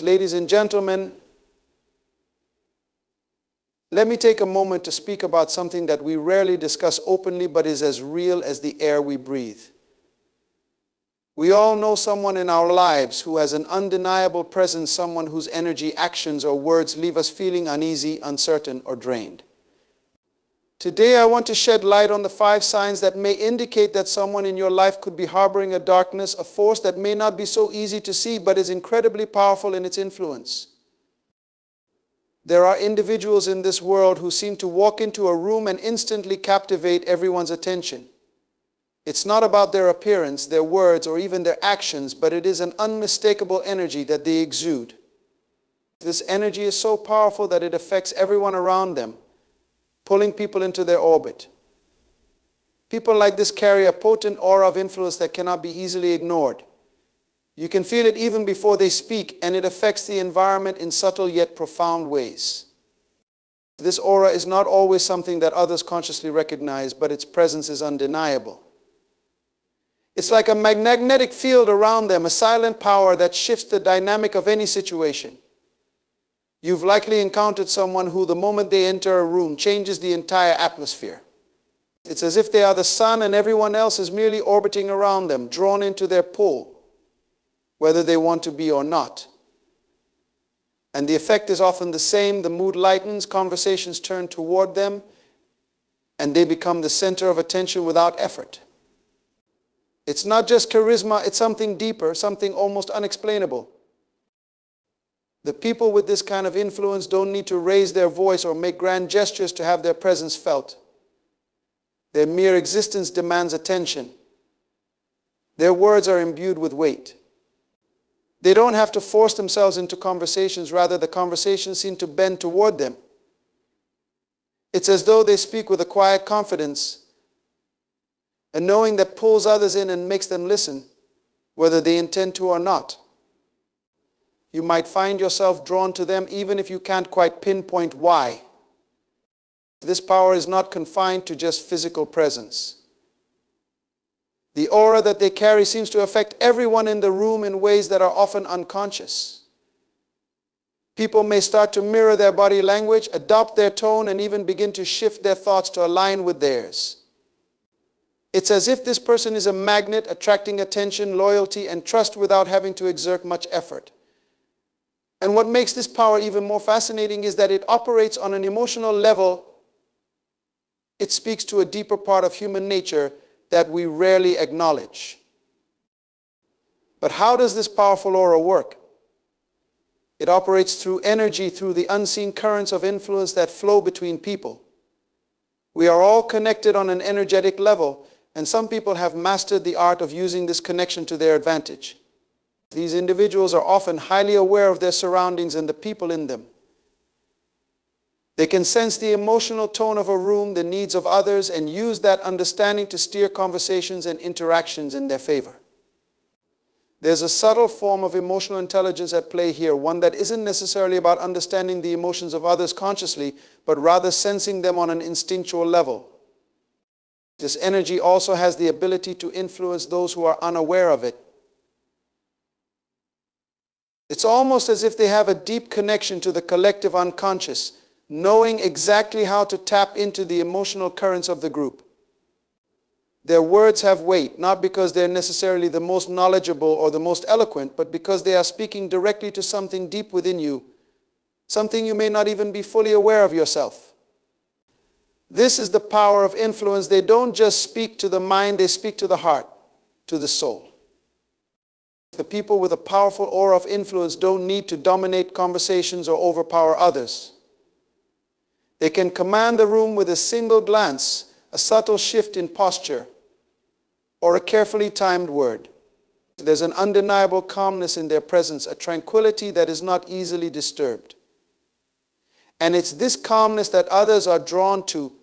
Ladies and gentlemen, let me take a moment to speak about something that we rarely discuss openly but is as real as the air we breathe. We all know someone in our lives who has an undeniable presence, someone whose energy, actions, or words leave us feeling uneasy, uncertain, or drained. Today I want to shed light on the 5 signs that may indicate that someone in your life could be harboring a darkness, a force that may not be so easy to see but is incredibly powerful in its influence. There are individuals in this world who seem to walk into a room and instantly captivate everyone's attention. It's not about their appearance, their words, or even their actions, but it is an unmistakable energy that they exude. This energy is so powerful that it affects everyone around them, pulling people into their orbit. People like this carry a potent aura of influence that cannot be easily ignored. You can feel it even before they speak, and it affects the environment in subtle yet profound ways. This aura is not always something that others consciously recognize, but its presence is undeniable. It's like a magnetic field around them, a silent power that shifts the dynamic of any situation. You've likely encountered someone who, the moment they enter a room, changes the entire atmosphere. It's as if they are the sun and everyone else is merely orbiting around them, drawn into their pull, whether they want to be or not. And the effect is often the same. The mood lightens, conversations turn toward them, and they become the center of attention without effort. It's not just charisma, it's something deeper, something almost unexplainable. The people with this kind of influence don't need to raise their voice or make grand gestures to have their presence felt. Their mere existence demands attention. Their words are imbued with weight. They don't have to force themselves into conversations, rather the conversations seem to bend toward them. It's as though they speak with a quiet confidence, a knowing that pulls others in and makes them listen, whether they intend to or not. You might find yourself drawn to them even if you can't quite pinpoint why. This power is not confined to just physical presence. The aura that they carry seems to affect everyone in the room in ways that are often unconscious. People may start to mirror their body language, adopt their tone, and even begin to shift their thoughts to align with theirs. It's as if this person is a magnet, attracting attention, loyalty, and trust without having to exert much effort. And what makes this power even more fascinating is that it operates on an emotional level. It speaks to a deeper part of human nature that we rarely acknowledge. But how does this powerful aura work? It operates through energy, through the unseen currents of influence that flow between people. We are all connected on an energetic level, and some people have mastered the art of using this connection to their advantage. These individuals are often highly aware of their surroundings and the people in them. They can sense the emotional tone of a room, the needs of others, and use that understanding to steer conversations and interactions in their favor. There's a subtle form of emotional intelligence at play here, one that isn't necessarily about understanding the emotions of others consciously, but rather sensing them on an instinctual level. This energy also has the ability to influence those who are unaware of it. It's almost as if they have a deep connection to the collective unconscious, knowing exactly how to tap into the emotional currents of the group. Their words have weight, not because they're necessarily the most knowledgeable or the most eloquent, but because they are speaking directly to something deep within you, something you may not even be fully aware of yourself. This is the power of influence. They don't just speak to the mind, they speak to the heart, to the soul. The people with a powerful aura of influence don't need to dominate conversations or overpower others. They can command the room with a single glance, a subtle shift in posture, or a carefully timed word. There's an undeniable calmness in their presence, a tranquility that is not easily disturbed. And it's this calmness that others are drawn to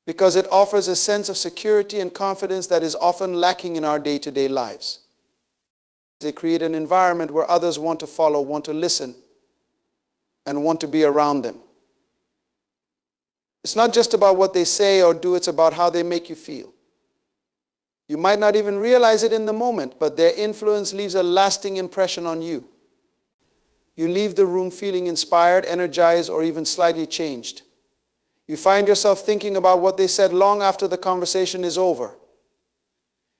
because it offers a sense of security and confidence that is often lacking in our day-to-day lives. They create an environment where others want to follow, want to listen, and want to be around them. It's not just about what they say or do, it's about how they make you feel. You might not even realize it in the moment, but their influence leaves a lasting impression on you. You leave the room feeling inspired, energized, or even slightly changed. You find yourself thinking about what they said long after the conversation is over.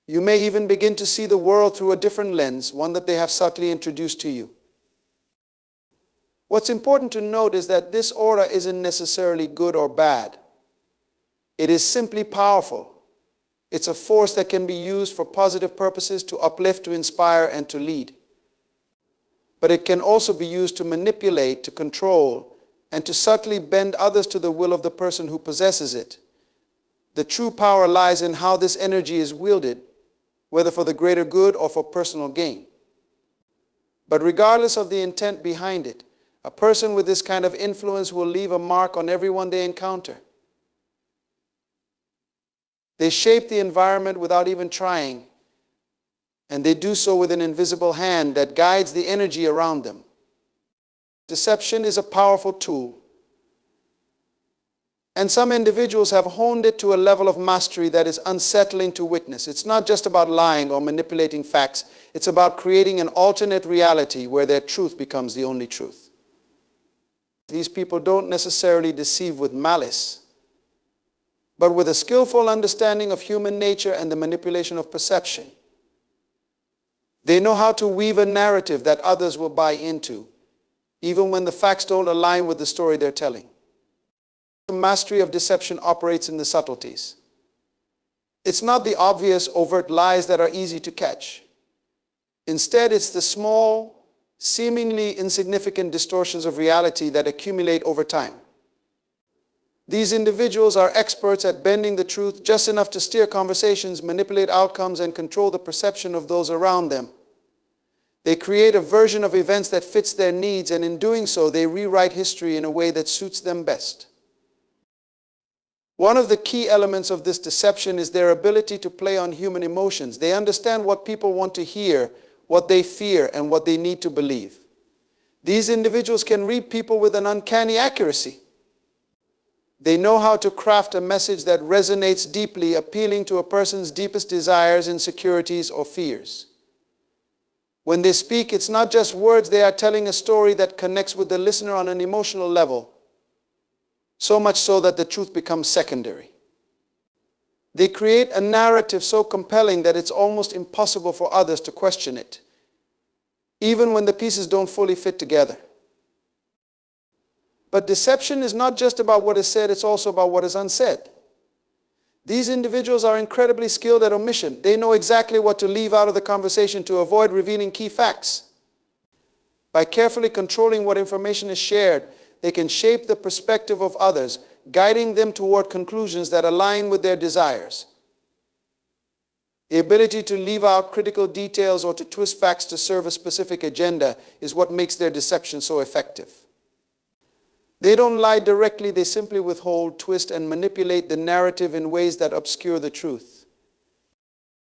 You may even begin to see the world through a different lens, one that they have subtly introduced to you. What's important to note is that this aura isn't necessarily good or bad. It is simply powerful. It's a force that can be used for positive purposes, to uplift, to inspire, and to lead. But it can also be used to manipulate, to control, and to subtly bend others to the will of the person who possesses it. The true power lies in how this energy is wielded, whether for the greater good or for personal gain. But regardless of the intent behind it, a person with this kind of influence will leave a mark on everyone they encounter. They shape the environment without even trying, and they do so with an invisible hand that guides the energy around them. Deception is a powerful tool, and some individuals have honed it to a level of mastery that is unsettling to witness. It's not just about lying or manipulating facts. It's about creating an alternate reality where their truth becomes the only truth. These people don't necessarily deceive with malice, but with a skillful understanding of human nature and the manipulation of perception. They know how to weave a narrative that others will buy into, even when the facts don't align with the story they're telling. The mastery of deception operates in the subtleties. It's not the obvious, overt lies that are easy to catch. Instead, it's the small, seemingly insignificant distortions of reality that accumulate over time. These individuals are experts at bending the truth just enough to steer conversations, manipulate outcomes, and control the perception of those around them. They create a version of events that fits their needs, and in doing so, they rewrite history in a way that suits them best. One of the key elements of this deception is their ability to play on human emotions. They understand what people want to hear, what they fear, and what they need to believe. These individuals can read people with an uncanny accuracy. They know how to craft a message that resonates deeply, appealing to a person's deepest desires, insecurities, or fears. When they speak, it's not just words. They are telling a story that connects with the listener on an emotional level, so much so that the truth becomes secondary. They create a narrative so compelling that it's almost impossible for others to question it, even when the pieces don't fully fit together. But deception is not just about what is said, it's also about what is unsaid. These individuals are incredibly skilled at omission. They know exactly what to leave out of the conversation to avoid revealing key facts. By carefully controlling what information is shared, they can shape the perspective of others, guiding them toward conclusions that align with their desires. The ability to leave out critical details or to twist facts to serve a specific agenda is what makes their deception so effective. They don't lie directly, they simply withhold, twist, and manipulate the narrative in ways that obscure the truth.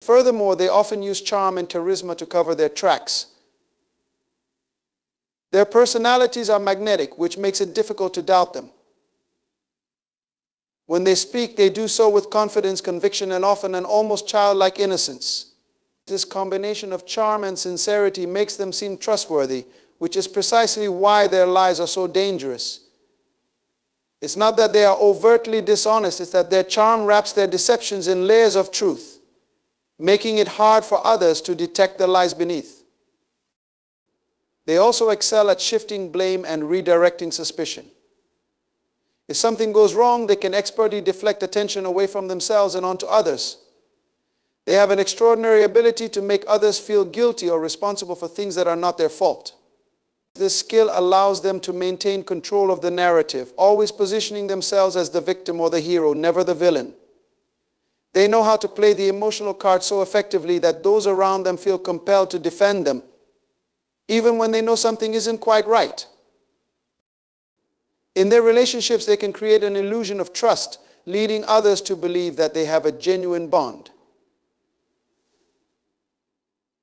Furthermore, they often use charm and charisma to cover their tracks. Their personalities are magnetic, which makes it difficult to doubt them. When they speak, they do so with confidence, conviction, and often an almost childlike innocence. This combination of charm and sincerity makes them seem trustworthy, which is precisely why their lies are so dangerous. It's not that they are overtly dishonest, it's that their charm wraps their deceptions in layers of truth, making it hard for others to detect the lies beneath. They also excel at shifting blame and redirecting suspicion. If something goes wrong, they can expertly deflect attention away from themselves and onto others. They have an extraordinary ability to make others feel guilty or responsible for things that are not their fault. This skill allows them to maintain control of the narrative, always positioning themselves as the victim or the hero, never the villain. They know how to play the emotional card so effectively that those around them feel compelled to defend them, even when they know something isn't quite right. In their relationships, they can create an illusion of trust, leading others to believe that they have a genuine bond.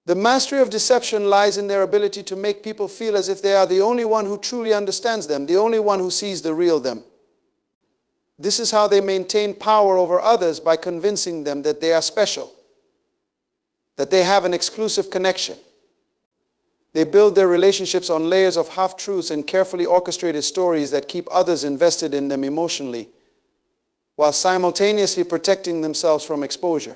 The mastery of deception lies in their ability to make people feel as if they are the only one who truly understands them, the only one who sees the real them. This is how they maintain power over others, by convincing them that they are special, that they have an exclusive connection. They build their relationships on layers of half-truths and carefully orchestrated stories that keep others invested in them emotionally, while simultaneously protecting themselves from exposure.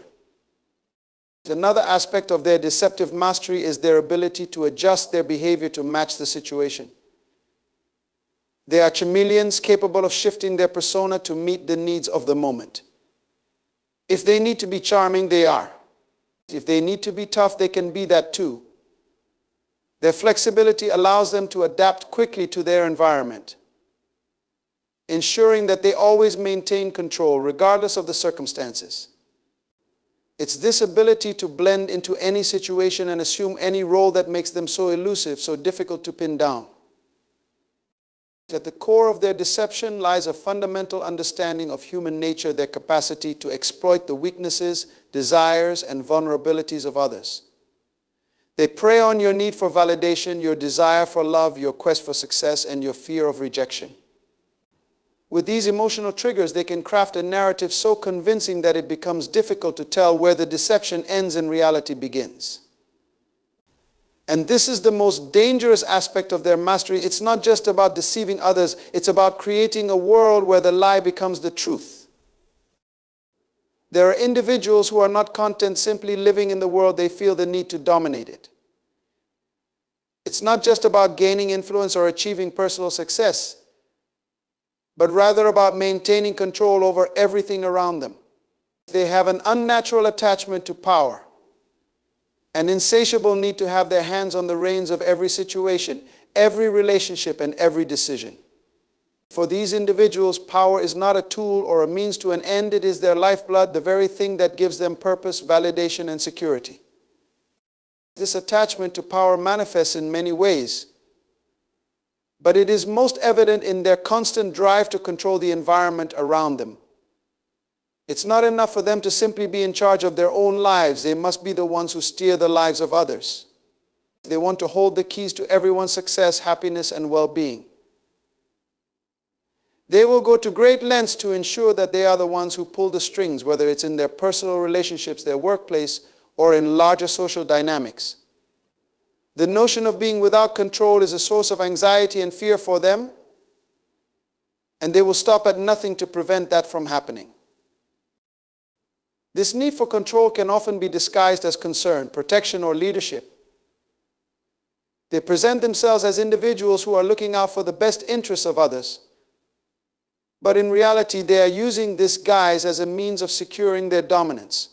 Another aspect of their deceptive mastery is their ability to adjust their behavior to match the situation. They are chameleons capable of shifting their persona to meet the needs of the moment. If they need to be charming, they are. If they need to be tough, they can be that too. Their flexibility allows them to adapt quickly to their environment, ensuring that they always maintain control regardless of the circumstances. It's this ability to blend into any situation and assume any role that makes them so elusive, so difficult to pin down. At the core of their deception lies a fundamental understanding of human nature, their capacity to exploit the weaknesses, desires, and vulnerabilities of others. They prey on your need for validation, your desire for love, your quest for success, and your fear of rejection. With these emotional triggers, they can craft a narrative so convincing that it becomes difficult to tell where the deception ends and reality begins. And this is the most dangerous aspect of their mastery. It's not just about deceiving others, it's about creating a world where the lie becomes the truth. There are individuals who are not content simply living in the world, they feel the need to dominate it. It's not just about gaining influence or achieving personal success, but rather about maintaining control over everything around them. They have an unnatural attachment to power, an insatiable need to have their hands on the reins of every situation, every relationship, and every decision. For these individuals, power is not a tool or a means to an end. It is their lifeblood, the very thing that gives them purpose, validation, and security. This attachment to power manifests in many ways, but it is most evident in their constant drive to control the environment around them. It's not enough for them to simply be in charge of their own lives. They must be the ones who steer the lives of others. They want to hold the keys to everyone's success, happiness, and well-being. They will go to great lengths to ensure that they are the ones who pull the strings, whether it's in their personal relationships, their workplace, or in larger social dynamics. The notion of being without control is a source of anxiety and fear for them, and they will stop at nothing to prevent that from happening. This need for control can often be disguised as concern, protection, or leadership. They present themselves as individuals who are looking out for the best interests of others, but in reality, they are using this guise as a means of securing their dominance.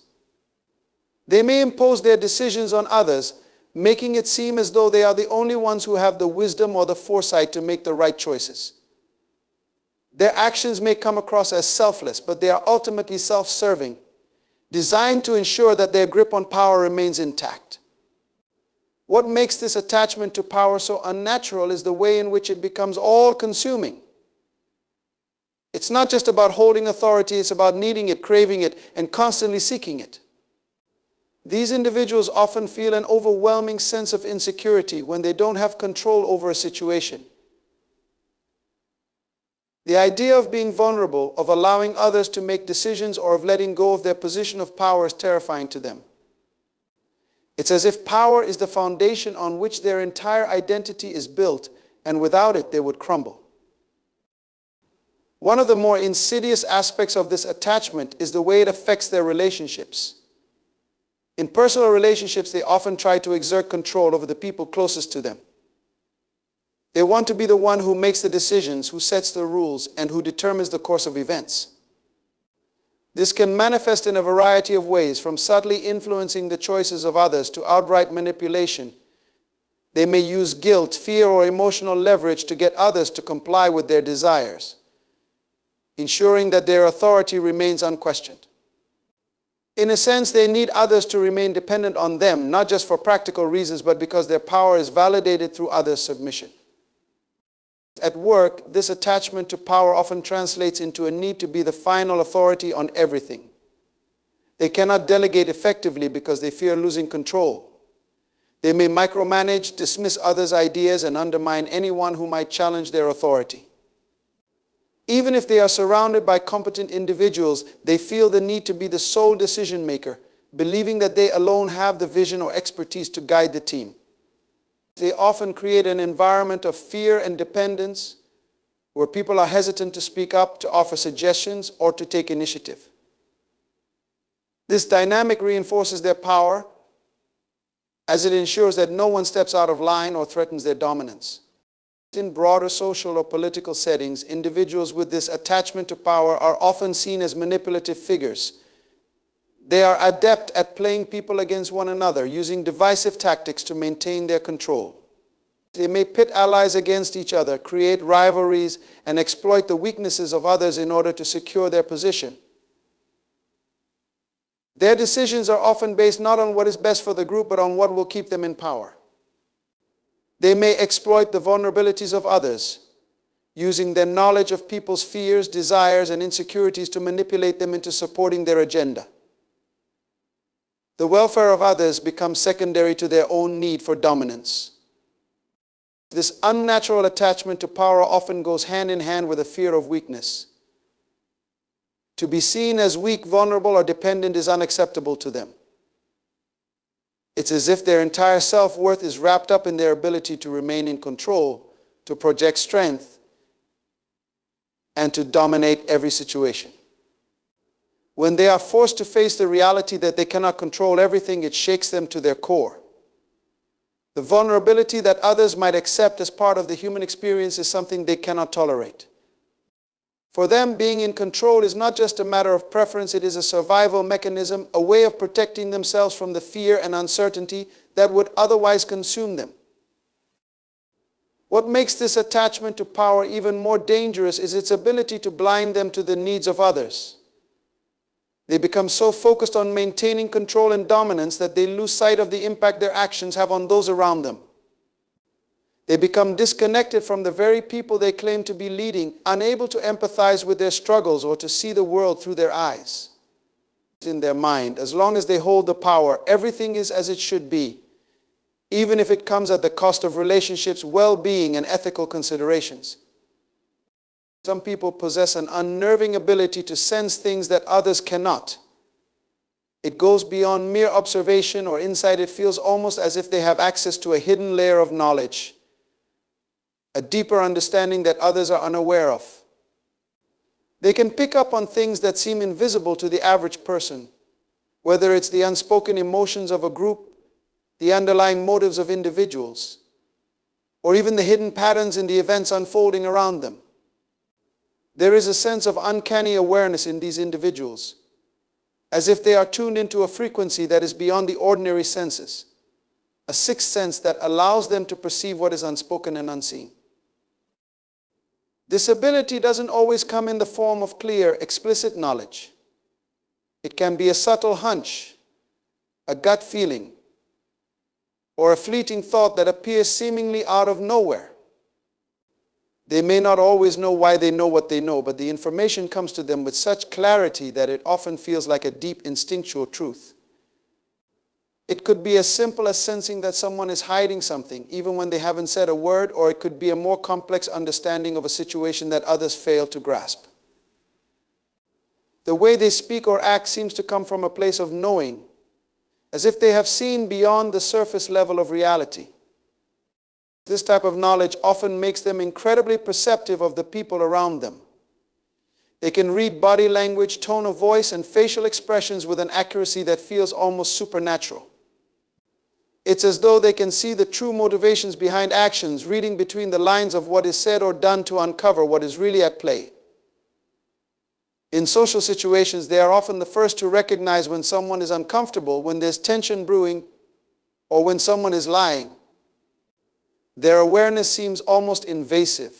They may impose their decisions on others, making it seem as though they are the only ones who have the wisdom or the foresight to make the right choices. Their actions may come across as selfless, but they are ultimately self-serving, designed to ensure that their grip on power remains intact. What makes this attachment to power so unnatural is the way in which it becomes all-consuming. It's not just about holding authority, it's about needing it, craving it, and constantly seeking it. These individuals often feel an overwhelming sense of insecurity when they don't have control over a situation. The idea of being vulnerable, of allowing others to make decisions, or of letting go of their position of power is terrifying to them. It's as if power is the foundation on which their entire identity is built, and without it, they would crumble. One of the more insidious aspects of this attachment is the way it affects their relationships. In personal relationships, they often try to exert control over the people closest to them. They want to be the one who makes the decisions, who sets the rules, and who determines the course of events. This can manifest in a variety of ways, from subtly influencing the choices of others to outright manipulation. They may use guilt, fear, or emotional leverage to get others to comply with their desires, ensuring that their authority remains unquestioned. In a sense, they need others to remain dependent on them, not just for practical reasons, but because their power is validated through others' submission. At work, this attachment to power often translates into a need to be the final authority on everything. They cannot delegate effectively because they fear losing control. They may micromanage, dismiss others' ideas, and undermine anyone who might challenge their authority. Even if they are surrounded by competent individuals, they feel the need to be the sole decision maker, believing that they alone have the vision or expertise to guide the team. They often create an environment of fear and dependence where people are hesitant to speak up, to offer suggestions, or to take initiative. This dynamic reinforces their power as it ensures that no one steps out of line or threatens their dominance. In broader social or political settings, individuals with this attachment to power are often seen as manipulative figures. They are adept at playing people against one another, using divisive tactics to maintain their control. They may pit allies against each other, create rivalries, and exploit the weaknesses of others in order to secure their position. Their decisions are often based not on what is best for the group, but on what will keep them in power. They may exploit the vulnerabilities of others, using their knowledge of people's fears, desires, and insecurities to manipulate them into supporting their agenda. The welfare of others becomes secondary to their own need for dominance. This unnatural attachment to power often goes hand in hand with a fear of weakness. To be seen as weak, vulnerable, or dependent is unacceptable to them. It's as if their entire self-worth is wrapped up in their ability to remain in control, to project strength, and to dominate every situation. When they are forced to face the reality that they cannot control everything, it shakes them to their core. The vulnerability that others might accept as part of the human experience is something they cannot tolerate. For them, being in control is not just a matter of preference, it is a survival mechanism, a way of protecting themselves from the fear and uncertainty that would otherwise consume them. What makes this attachment to power even more dangerous is its ability to blind them to the needs of others. They become so focused on maintaining control and dominance that they lose sight of the impact their actions have on those around them. They become disconnected from the very people they claim to be leading, unable to empathize with their struggles or to see the world through their eyes. In their mind, as long as they hold the power, everything is as it should be, even if it comes at the cost of relationships, well-being, and ethical considerations. Some people possess an unnerving ability to sense things that others cannot. It goes beyond mere observation or insight. It feels almost as if they have access to a hidden layer of knowledge, a deeper understanding that others are unaware of. They can pick up on things that seem invisible to the average person, whether it's the unspoken emotions of a group, the underlying motives of individuals, or even the hidden patterns in the events unfolding around them. There is a sense of uncanny awareness in these individuals, as if they are tuned into a frequency that is beyond the ordinary senses, a sixth sense that allows them to perceive what is unspoken and unseen. This ability doesn't always come in the form of clear, explicit knowledge. It can be a subtle hunch, a gut feeling, or a fleeting thought that appears seemingly out of nowhere. They may not always know why they know what they know, but the information comes to them with such clarity that it often feels like a deep instinctual truth. It could be as simple as sensing that someone is hiding something, even when they haven't said a word, or it could be a more complex understanding of a situation that others fail to grasp. The way they speak or act seems to come from a place of knowing, as if they have seen beyond the surface level of reality. This type of knowledge often makes them incredibly perceptive of the people around them. They can read body language, tone of voice, and facial expressions with an accuracy that feels almost supernatural. It's as though they can see the true motivations behind actions, reading between the lines of what is said or done to uncover what is really at play. In social situations, they are often the first to recognize when someone is uncomfortable, when there's tension brewing, or when someone is lying. Their awareness seems almost invasive,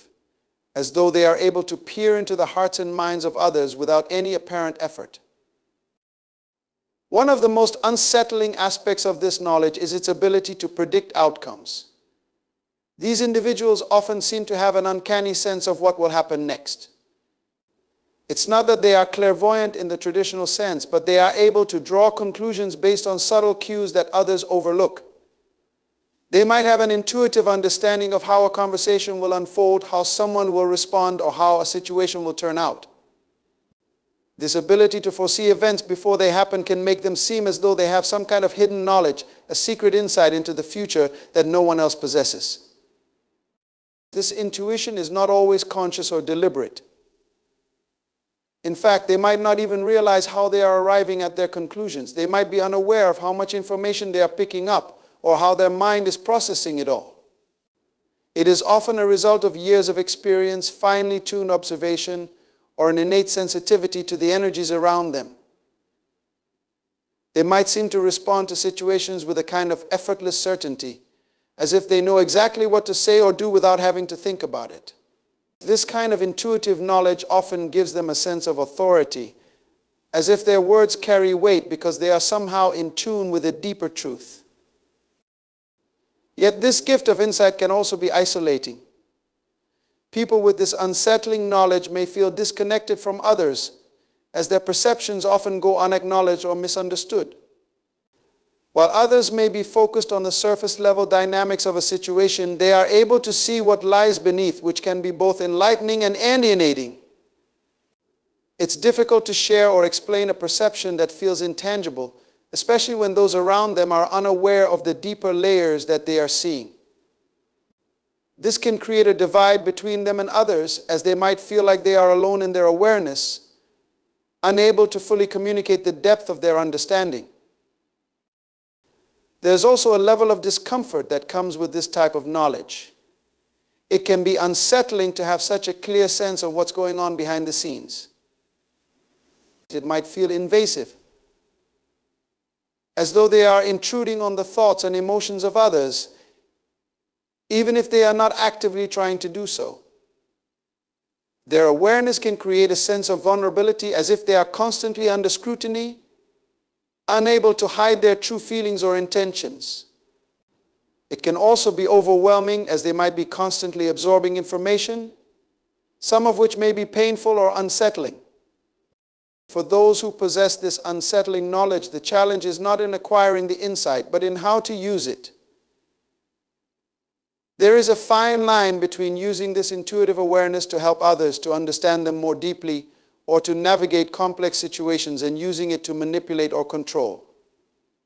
as though they are able to peer into the hearts and minds of others without any apparent effort. One of the most unsettling aspects of this knowledge is its ability to predict outcomes. These individuals often seem to have an uncanny sense of what will happen next. It's not that they are clairvoyant in the traditional sense, but they are able to draw conclusions based on subtle cues that others overlook. They might have an intuitive understanding of how a conversation will unfold, how someone will respond, or how a situation will turn out. This ability to foresee events before they happen can make them seem as though they have some kind of hidden knowledge, a secret insight into the future that no one else possesses. This intuition is not always conscious or deliberate. In fact, they might not even realize how they are arriving at their conclusions. They might be unaware of how much information they are picking up or how their mind is processing it all. It is often a result of years of experience, finely tuned observation, or an innate sensitivity to the energies around them. They might seem to respond to situations with a kind of effortless certainty, as if they know exactly what to say or do without having to think about it. This kind of intuitive knowledge often gives them a sense of authority, as if their words carry weight because they are somehow in tune with a deeper truth. Yet this gift of insight can also be isolating. People with this unsettling knowledge may feel disconnected from others, as their perceptions often go unacknowledged or misunderstood. While others may be focused on the surface level dynamics of a situation, they are able to see what lies beneath, which can be both enlightening and alienating. It's difficult to share or explain a perception that feels intangible, especially when those around them are unaware of the deeper layers that they are seeing. This can create a divide between them and others, as they might feel like they are alone in their awareness, unable to fully communicate the depth of their understanding. There's also a level of discomfort that comes with this type of knowledge. It can be unsettling to have such a clear sense of what's going on behind the scenes. It might feel invasive, as though they are intruding on the thoughts and emotions of others, even if they are not actively trying to do so. Their awareness can create a sense of vulnerability, as if they are constantly under scrutiny, unable to hide their true feelings or intentions. It can also be overwhelming, as they might be constantly absorbing information, some of which may be painful or unsettling. For those who possess this unsettling knowledge, the challenge is not in acquiring the insight, but in how to use it. There is a fine line between using this intuitive awareness to help others to understand them more deeply, or to navigate complex situations, and using it to manipulate or control.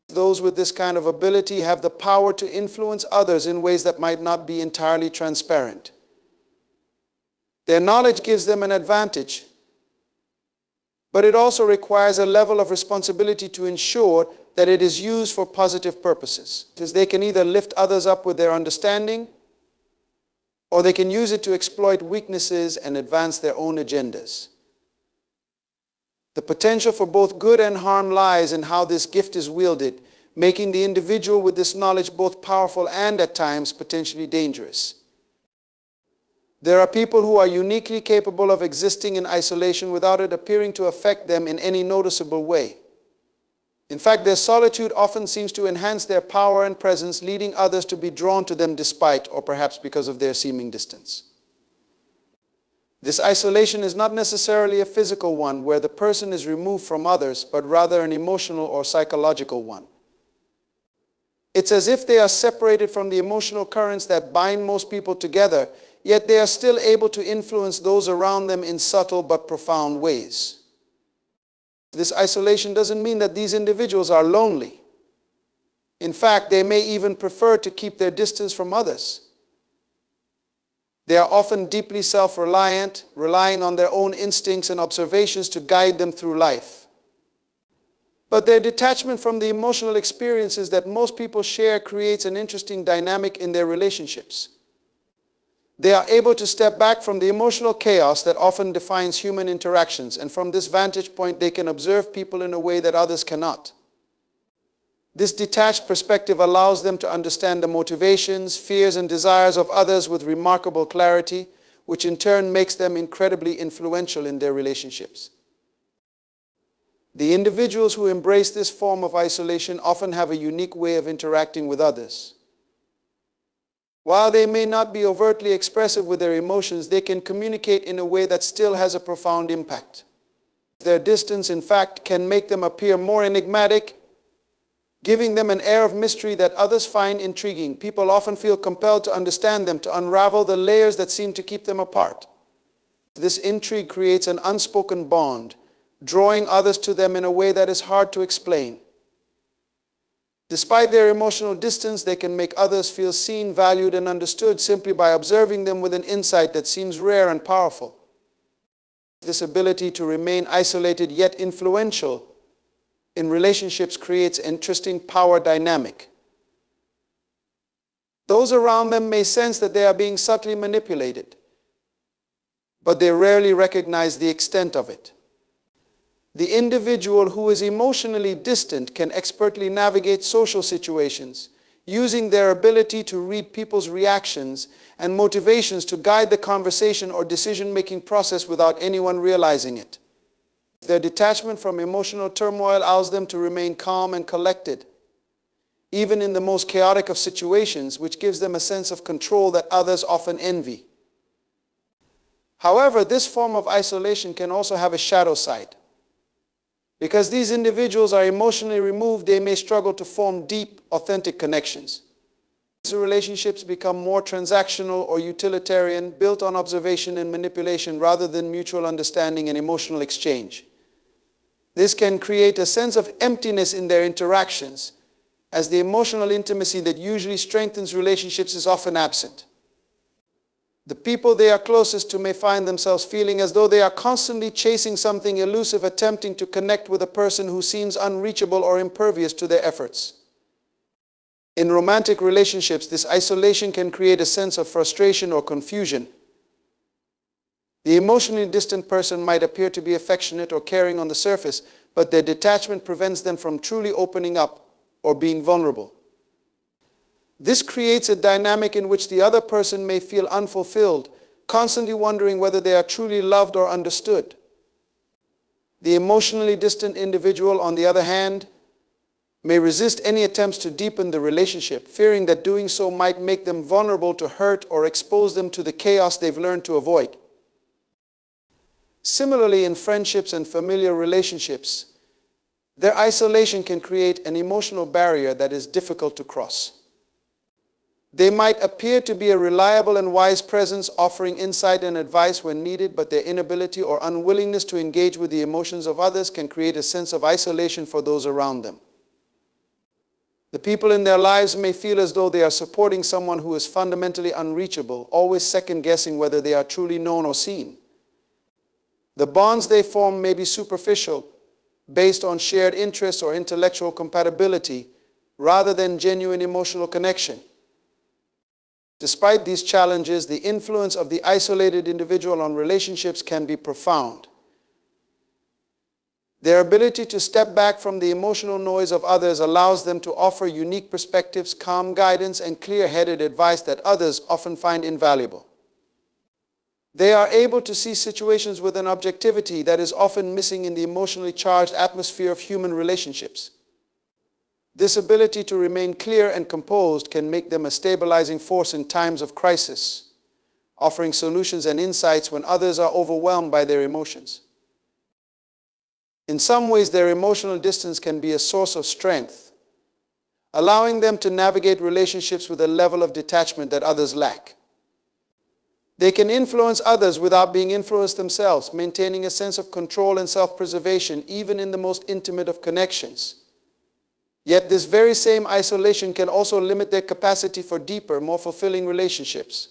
Those with this kind of ability have the power to influence others in ways that might not be entirely transparent. Their knowledge gives them an advantage, but it also requires a level of responsibility to ensure that it is used for positive purposes, because they can either lift others up with their understanding, or they can use it to exploit weaknesses and advance their own agendas. The potential for both good and harm lies in how this gift is wielded, making the individual with this knowledge both powerful and at times potentially dangerous. There are people who are uniquely capable of existing in isolation without it appearing to affect them in any noticeable way. In fact, their solitude often seems to enhance their power and presence, leading others to be drawn to them despite, or perhaps because of, their seeming distance. This isolation is not necessarily a physical one where the person is removed from others, but rather an emotional or psychological one. It's as if they are separated from the emotional currents that bind most people together, yet they are still able to influence those around them in subtle but profound ways. This isolation doesn't mean that these individuals are lonely. In fact, they may even prefer to keep their distance from others. They are often deeply self-reliant, relying on their own instincts and observations to guide them through life. But their detachment from the emotional experiences that most people share creates an interesting dynamic in their relationships. They are able to step back from the emotional chaos that often defines human interactions, and from this vantage point they can observe people in a way that others cannot. This detached perspective allows them to understand the motivations, fears, and desires of others with remarkable clarity, which in turn makes them incredibly influential in their relationships. The individuals who embrace this form of isolation often have a unique way of interacting with others. While they may not be overtly expressive with their emotions, they can communicate in a way that still has a profound impact. Their distance, in fact, can make them appear more enigmatic, giving them an air of mystery that others find intriguing. People often feel compelled to understand them, to unravel the layers that seem to keep them apart. This intrigue creates an unspoken bond, drawing others to them in a way that is hard to explain. Despite their emotional distance, they can make others feel seen, valued, and understood simply by observing them with an insight that seems rare and powerful. This ability to remain isolated yet influential in relationships creates an interesting power dynamic. Those around them may sense that they are being subtly manipulated, but they rarely recognize the extent of it. The individual who is emotionally distant can expertly navigate social situations, using their ability to read people's reactions and motivations to guide the conversation or decision-making process without anyone realizing it. Their detachment from emotional turmoil allows them to remain calm and collected, even in the most chaotic of situations, which gives them a sense of control that others often envy. However, this form of isolation can also have a shadow side. Because these individuals are emotionally removed, they may struggle to form deep, authentic connections. These relationships become more transactional or utilitarian, built on observation and manipulation rather than mutual understanding and emotional exchange. This can create a sense of emptiness in their interactions, as the emotional intimacy that usually strengthens relationships is often absent. The people they are closest to may find themselves feeling as though they are constantly chasing something elusive, attempting to connect with a person who seems unreachable or impervious to their efforts. In romantic relationships, this isolation can create a sense of frustration or confusion. The emotionally distant person might appear to be affectionate or caring on the surface, but their detachment prevents them from truly opening up or being vulnerable. This creates a dynamic in which the other person may feel unfulfilled, constantly wondering whether they are truly loved or understood. The emotionally distant individual, on the other hand, may resist any attempts to deepen the relationship, fearing that doing so might make them vulnerable to hurt or expose them to the chaos they've learned to avoid. Similarly, in friendships and familiar relationships, their isolation can create an emotional barrier that is difficult to cross. They might appear to be a reliable and wise presence, offering insight and advice when needed, but their inability or unwillingness to engage with the emotions of others can create a sense of isolation for those around them. The people in their lives may feel as though they are supporting someone who is fundamentally unreachable, always second-guessing whether they are truly known or seen. The bonds they form may be superficial, based on shared interests or intellectual compatibility, rather than genuine emotional connection. Despite these challenges, the influence of the isolated individual on relationships can be profound. Their ability to step back from the emotional noise of others allows them to offer unique perspectives, calm guidance, and clear-headed advice that others often find invaluable. They are able to see situations with an objectivity that is often missing in the emotionally charged atmosphere of human relationships. This ability to remain clear and composed can make them a stabilizing force in times of crisis, offering solutions and insights when others are overwhelmed by their emotions. In some ways, their emotional distance can be a source of strength, allowing them to navigate relationships with a level of detachment that others lack. They can influence others without being influenced themselves, maintaining a sense of control and self-preservation even in the most intimate of connections. Yet this very same isolation can also limit their capacity for deeper, more fulfilling relationships.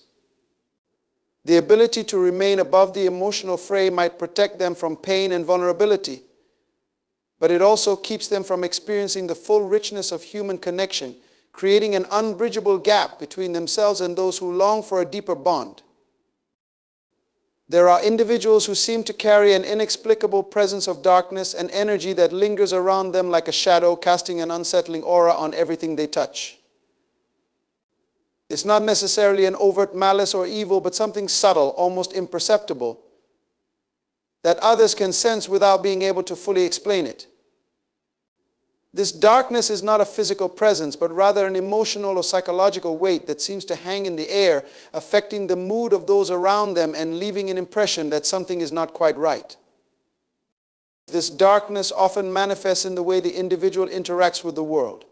The ability to remain above the emotional fray might protect them from pain and vulnerability, but it also keeps them from experiencing the full richness of human connection, creating an unbridgeable gap between themselves and those who long for a deeper bond. There are individuals who seem to carry an inexplicable presence of darkness and energy that lingers around them like a shadow, casting an unsettling aura on everything they touch. It's not necessarily an overt malice or evil, but something subtle, almost imperceptible, that others can sense without being able to fully explain it. This darkness is not a physical presence, but rather an emotional or psychological weight that seems to hang in the air, affecting the mood of those around them and leaving an impression that something is not quite right. This darkness often manifests in the way the individual interacts with the world.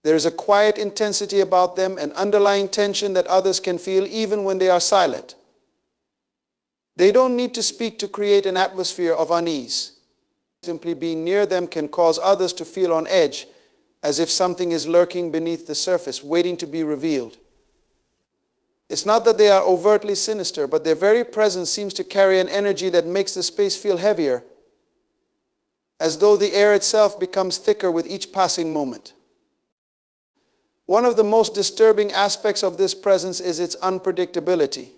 There is a quiet intensity about them, an underlying tension that others can feel even when they are silent. They don't need to speak to create an atmosphere of unease. Simply being near them can cause others to feel on edge, as if something is lurking beneath the surface, waiting to be revealed. It's not that they are overtly sinister, but their very presence seems to carry an energy that makes the space feel heavier, as though the air itself becomes thicker with each passing moment. One of the most disturbing aspects of this presence is its unpredictability.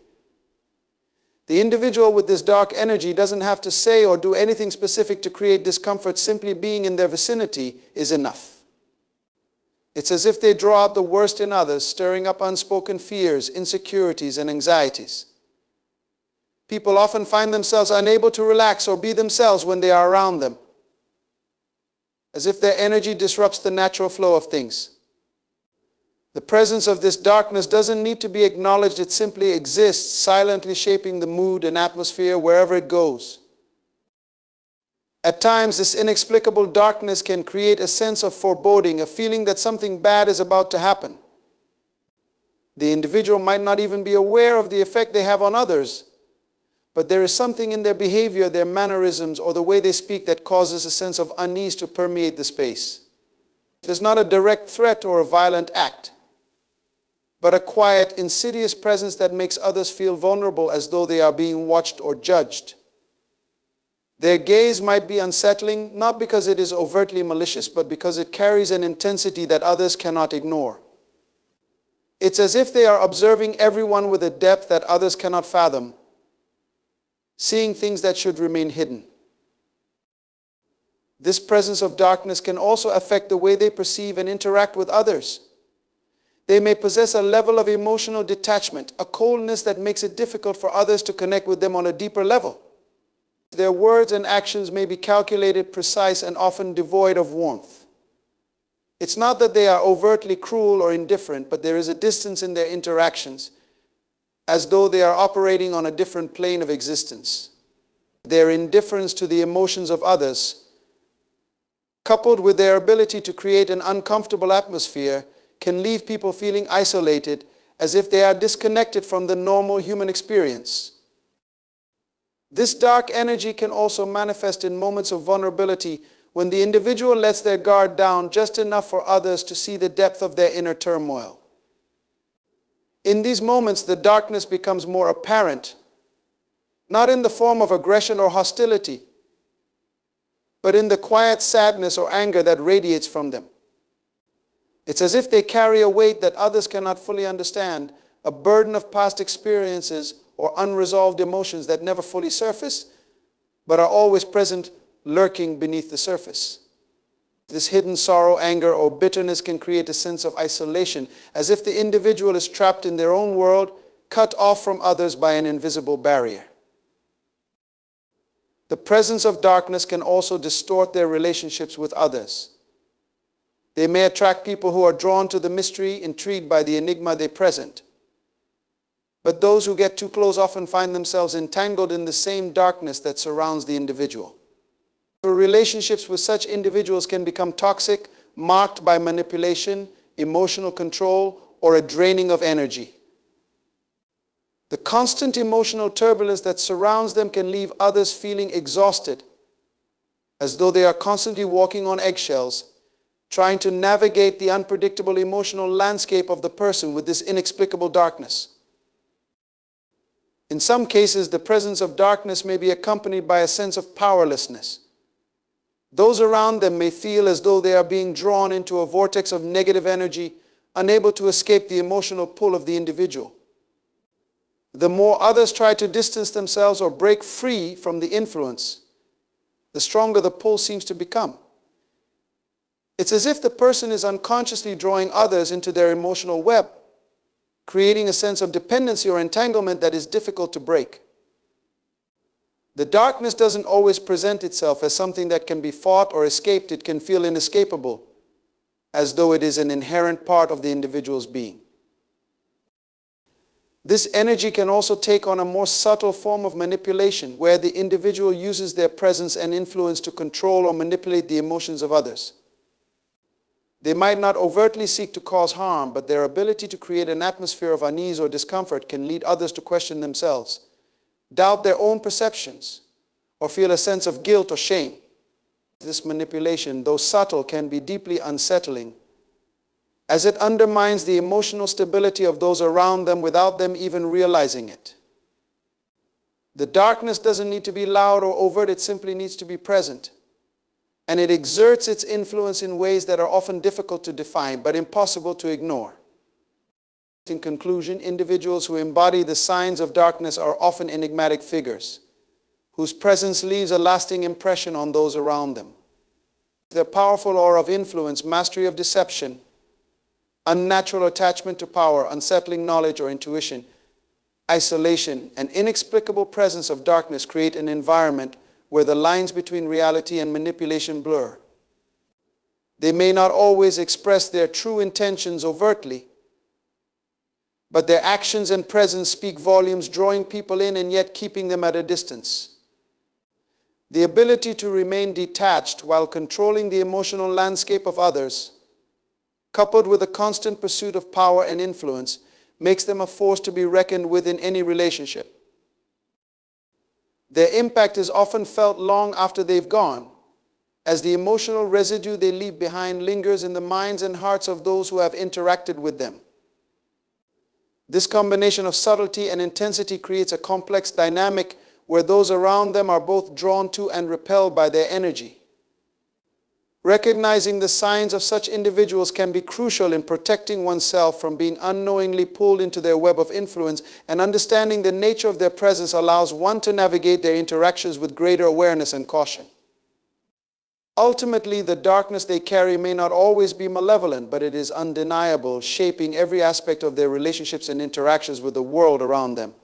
The individual with this dark energy doesn't have to say or do anything specific to create discomfort. Simply being in their vicinity is enough. It's as if they draw out the worst in others, stirring up unspoken fears, insecurities, and anxieties. People often find themselves unable to relax or be themselves when they are around them, as if their energy disrupts the natural flow of things. The presence of this darkness doesn't need to be acknowledged. It simply exists, silently shaping the mood and atmosphere wherever it goes. At times, this inexplicable darkness can create a sense of foreboding, a feeling that something bad is about to happen. The individual might not even be aware of the effect they have on others, but there is something in their behavior, their mannerisms, or the way they speak that causes a sense of unease to permeate the space. It is not a direct threat or a violent act, but a quiet, insidious presence that makes others feel vulnerable, as though they are being watched or judged. Their gaze might be unsettling, not because it is overtly malicious, but because it carries an intensity that others cannot ignore. It's as if they are observing everyone with a depth that others cannot fathom, seeing things that should remain hidden. This presence of darkness can also affect the way they perceive and interact with others. They may possess a level of emotional detachment, a coldness that makes it difficult for others to connect with them on a deeper level. Their words and actions may be calculated, precise, and often devoid of warmth. It's not that they are overtly cruel or indifferent, but there is a distance in their interactions, as though they are operating on a different plane of existence. Their indifference to the emotions of others, coupled with their ability to create an uncomfortable atmosphere, can leave people feeling isolated, as if they are disconnected from the normal human experience. This dark energy can also manifest in moments of vulnerability, when the individual lets their guard down just enough for others to see the depth of their inner turmoil. In these moments, the darkness becomes more apparent, not in the form of aggression or hostility, but in the quiet sadness or anger that radiates from them. It's as if they carry a weight that others cannot fully understand, a burden of past experiences or unresolved emotions that never fully surface, but are always present, lurking beneath the surface. This hidden sorrow, anger, or bitterness can create a sense of isolation, as if the individual is trapped in their own world, cut off from others by an invisible barrier. The presence of darkness can also distort their relationships with others. They may attract people who are drawn to the mystery, intrigued by the enigma they present. But those who get too close often find themselves entangled in the same darkness that surrounds the individual. Relationships with such individuals can become toxic, marked by manipulation, emotional control, or a draining of energy. The constant emotional turbulence that surrounds them can leave others feeling exhausted, as though they are constantly walking on eggshells, trying to navigate the unpredictable emotional landscape of the person with this inexplicable darkness. In some cases, the presence of darkness may be accompanied by a sense of powerlessness. Those around them may feel as though they are being drawn into a vortex of negative energy, unable to escape the emotional pull of the individual. The more others try to distance themselves or break free from the influence, the stronger the pull seems to become. It's as if the person is unconsciously drawing others into their emotional web, creating a sense of dependency or entanglement that is difficult to break. The darkness doesn't always present itself as something that can be fought or escaped. It can feel inescapable, as though it is an inherent part of the individual's being. This energy can also take on a more subtle form of manipulation, where the individual uses their presence and influence to control or manipulate the emotions of others. They might not overtly seek to cause harm, but their ability to create an atmosphere of unease or discomfort can lead others to question themselves, doubt their own perceptions, or feel a sense of guilt or shame. This manipulation, though subtle, can be deeply unsettling, as it undermines the emotional stability of those around them without them even realizing it. The darkness doesn't need to be loud or overt, it simply needs to be present. And it exerts its influence in ways that are often difficult to define, but impossible to ignore. In conclusion, individuals who embody the signs of darkness are often enigmatic figures, whose presence leaves a lasting impression on those around them. Their powerful aura of influence, mastery of deception, unnatural attachment to power, unsettling knowledge or intuition, isolation, and inexplicable presence of darkness create an environment where the lines between reality and manipulation blur. They may not always express their true intentions overtly, but their actions and presence speak volumes, drawing people in and yet keeping them at a distance. The ability to remain detached while controlling the emotional landscape of others, coupled with a constant pursuit of power and influence, makes them a force to be reckoned with in any relationship. Their impact is often felt long after they've gone, as the emotional residue they leave behind lingers in the minds and hearts of those who have interacted with them. This combination of subtlety and intensity creates a complex dynamic where those around them are both drawn to and repelled by their energy. Recognizing the signs of such individuals can be crucial in protecting oneself from being unknowingly pulled into their web of influence, and understanding the nature of their presence allows one to navigate their interactions with greater awareness and caution. Ultimately, the darkness they carry may not always be malevolent, but it is undeniable, shaping every aspect of their relationships and interactions with the world around them.